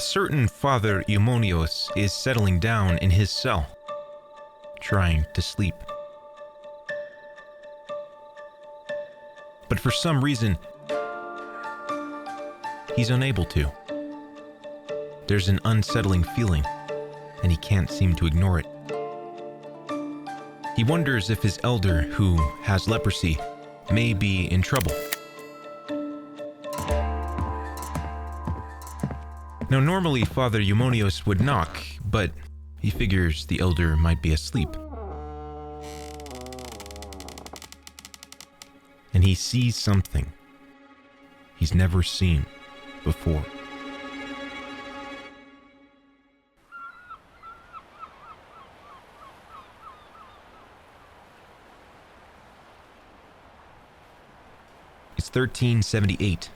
A certain Father Eumonios is settling down in his cell, trying to sleep. But for some reason, he's unable to. There's an unsettling feeling, and he can't seem to ignore it. He wonders if his elder, who has leprosy, may be in trouble. Now, normally Father Eumonios would knock, but he figures the elder might be asleep. And he sees something he's never seen before. It's 1378.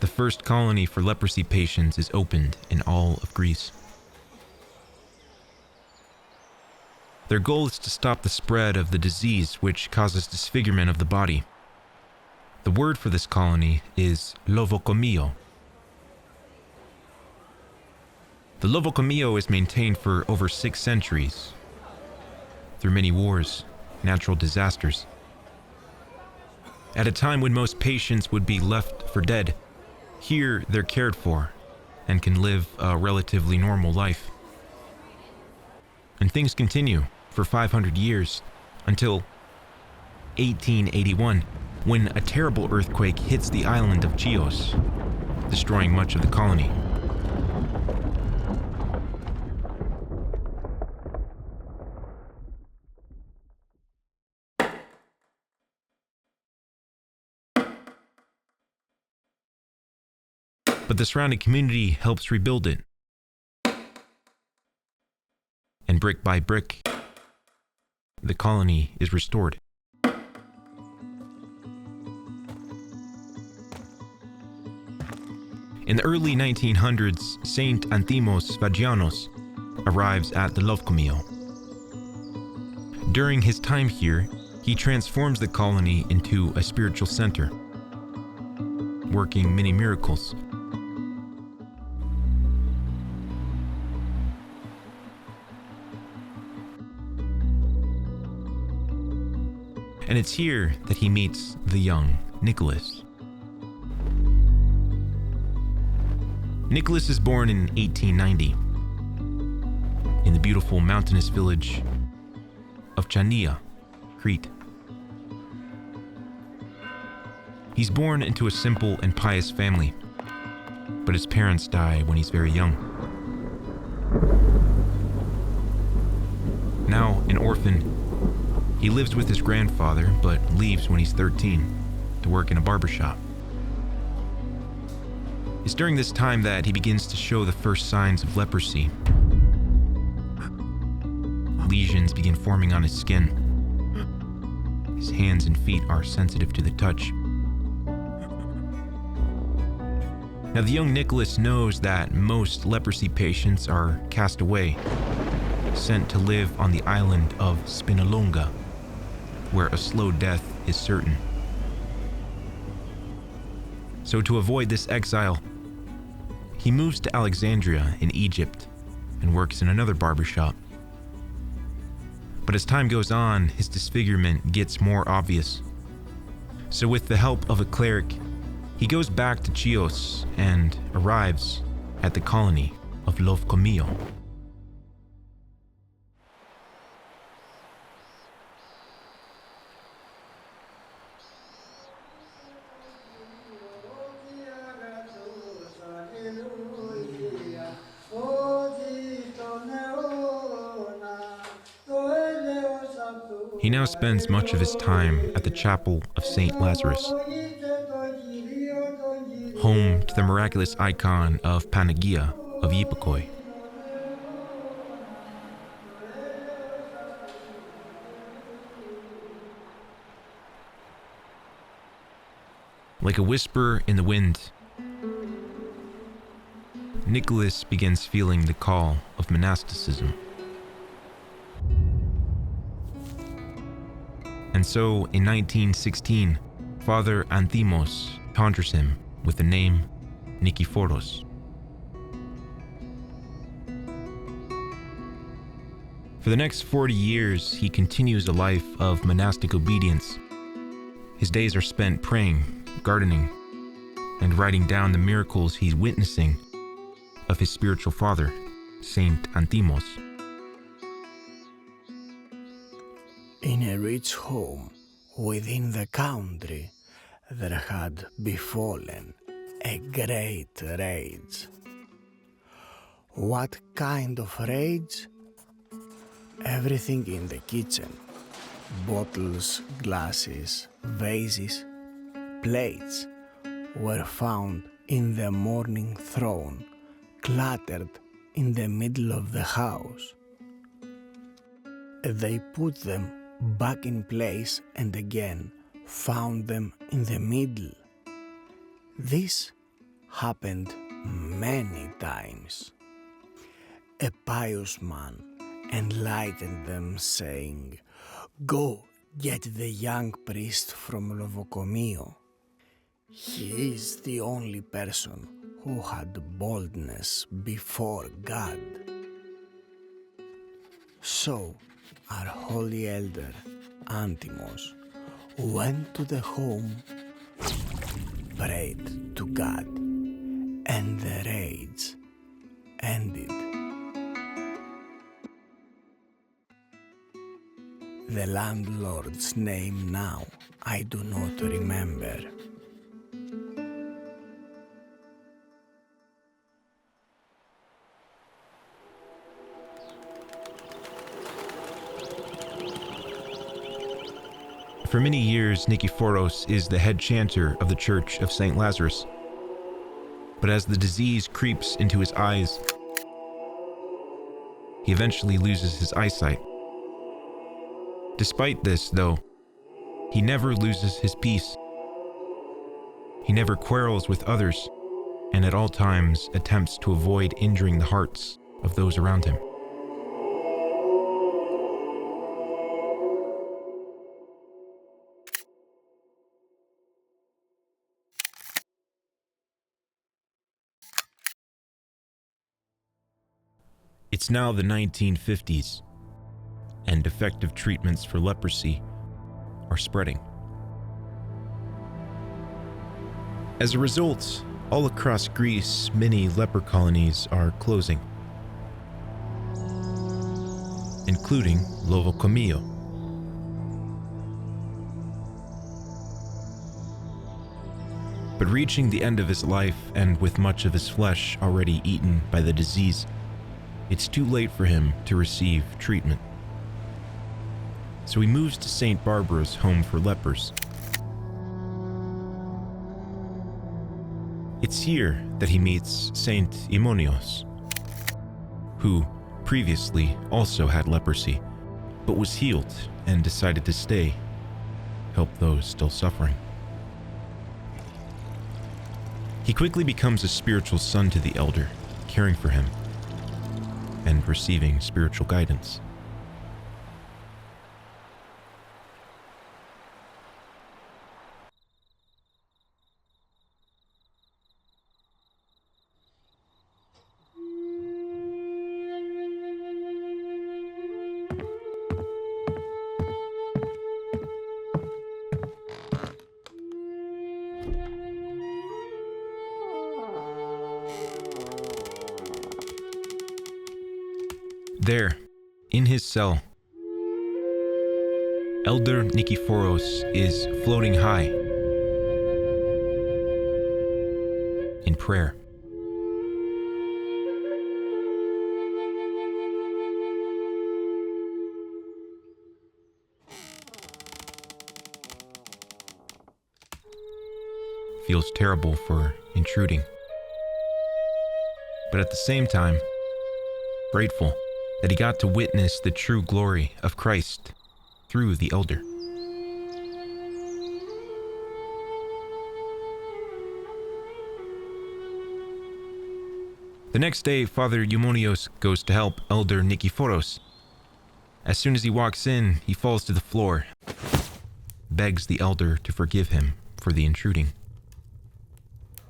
The first colony for leprosy patients is opened in all of Greece. Their goal is to stop the spread of the disease which causes disfigurement of the body. The word for this colony is lovocomio. The lovocomio is maintained for over 6 centuries, through many wars, natural disasters. At a time when most patients would be left for dead, here they're cared for and can live a relatively normal life. And things continue for 500 years until 1881, when a terrible earthquake hits the island of Chios, destroying much of the colony. But the surrounding community helps rebuild it. And brick by brick, the colony is restored. In the early 1900s, Saint Nikephoros arrives at the Lovecomio. During his time here, he transforms the colony into a spiritual center, working many miracles. And it's here that he meets the young Nicholas. Nicholas is born in 1890 in the beautiful mountainous village of Talia, Crete. He's born into a simple and pious family, but his parents die when he's very young. Now an orphan, he lives with his grandfather, but leaves when he's 13 to work in a barbershop. It's during this time that he begins to show the first signs of leprosy. Lesions begin forming on his skin. His hands and feet are sensitive to the touch. Now, the young Nicholas knows that most leprosy patients are cast away, sent to live on the island of Spinalonga, where a slow death is certain. So to avoid this exile, he moves to Alexandria in Egypt and works in another barbershop. But as time goes on, his disfigurement gets more obvious. So with the help of a cleric, he goes back to Chios and arrives at the colony of Lovecomio. He now spends much of his time at the chapel of Saint Lazarus, home to the miraculous icon of Panagia of Yipikoi. Like a whisper in the wind, Nicholas begins feeling the call of monasticism. And so, in 1916, Father Anthimos conjures him with the name Nikephoros. For the next 40 years, he continues a life of monastic obedience. His days are spent praying, gardening, and writing down the miracles he's witnessing of his spiritual father, Saint Nikephoros. In a rich home within the country, there had befallen a great rage. What kind of rage? Everything in the kitchen, bottles, glasses, vases, plates, were found in the morning thrown, cluttered in the middle of the house. They put them back in place and again found them in the middle. This happened many times. A pious man enlightened them, saying, "Go get the young priest from Novokomio. He is the only person who had boldness before God." So our holy elder Antimos went to the home, prayed to God, and the rage ended. The landlord's name now I do not remember. For many years, Nikephoros is the head chanter of the Church of St. Lazarus. But as the disease creeps into his eyes, he eventually loses his eyesight. Despite this, though, he never loses his peace. He never quarrels with others, and at all times attempts to avoid injuring the hearts of those around him. It's now the 1950s, and effective treatments for leprosy are spreading. As a result, all across Greece, many leper colonies are closing, including Novokomio. But reaching the end of his life, and with much of his flesh already eaten by the disease, it's too late for him to receive treatment. So he moves to St. Barbara's home for lepers. It's here that he meets Saint Nikephoros, who previously also had leprosy, but was healed and decided to stay, help those still suffering. He quickly becomes a spiritual son to the elder, caring for him and receiving spiritual guidance. There, in his cell, Elder Nikephoros is floating high in prayer. Feels terrible for intruding, but at the same time, grateful that he got to witness the true glory of Christ through the elder. The next day, Father Eumonios goes to help Elder Nikephoros. As soon as he walks in, he falls to the floor, begs the elder to forgive him for the intruding.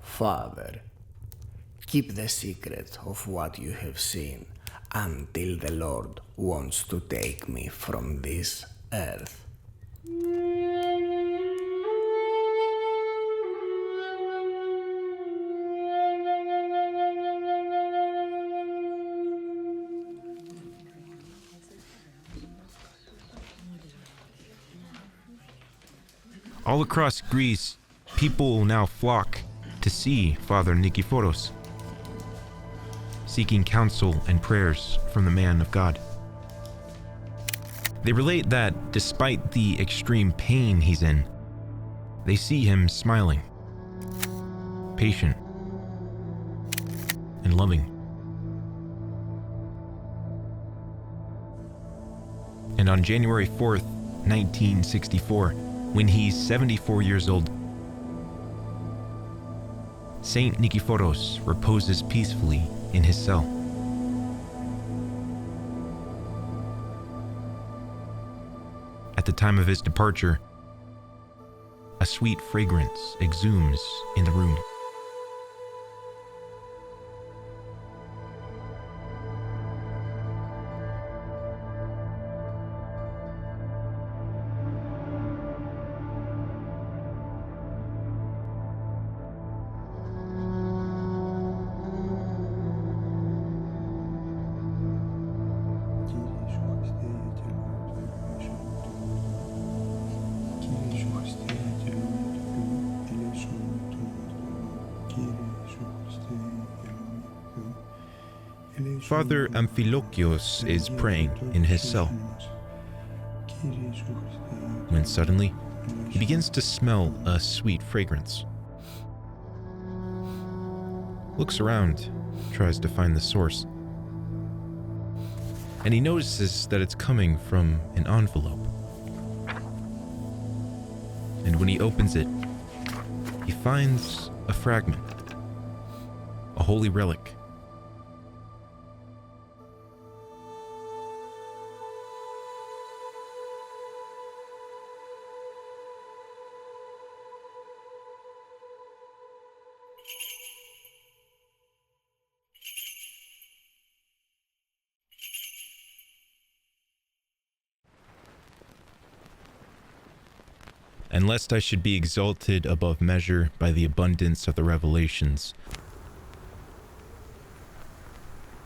"Father, Keep the secret of what you have seen until the Lord wants to take me from this earth. All across Greece, people now flock to see Father Nikephoros, seeking counsel and prayers from the man of God. They relate that despite the extreme pain he's in, they see him smiling, patient, and loving. And on January 4th, 1964, when he's 74 years old, Saint Nikephoros reposes peacefully in his cell. At the time of his departure, a sweet fragrance exudes in the room. Father Amphilochios is praying in his cell, when suddenly he begins to smell a sweet fragrance. Looks around, tries to find the source, and he notices that it's coming from an envelope. And when he opens it, he finds a fragment, a holy relic. And lest I should be exalted above measure by the abundance of the revelations,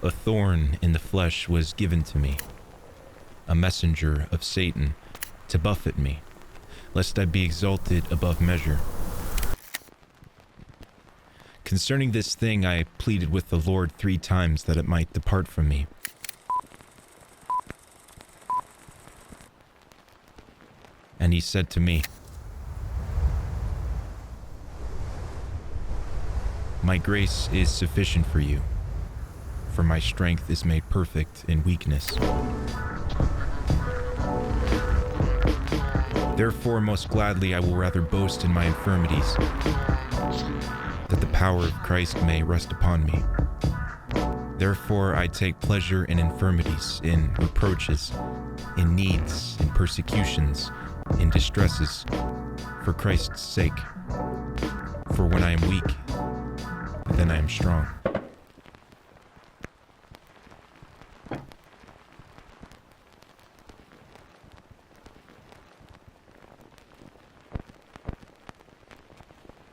a thorn in the flesh was given to me, a messenger of Satan, to buffet me, lest I be exalted above measure. Concerning this thing I pleaded with the Lord 3 times that it might depart from me. And he said to me, "My grace is sufficient for you, for my strength is made perfect in weakness. Therefore, most gladly I will rather boast in my infirmities, that the power of Christ may rest upon me. Therefore, I take pleasure in infirmities, in reproaches, in needs, in persecutions, in distresses, for Christ's sake. For when I am weak, then I am strong."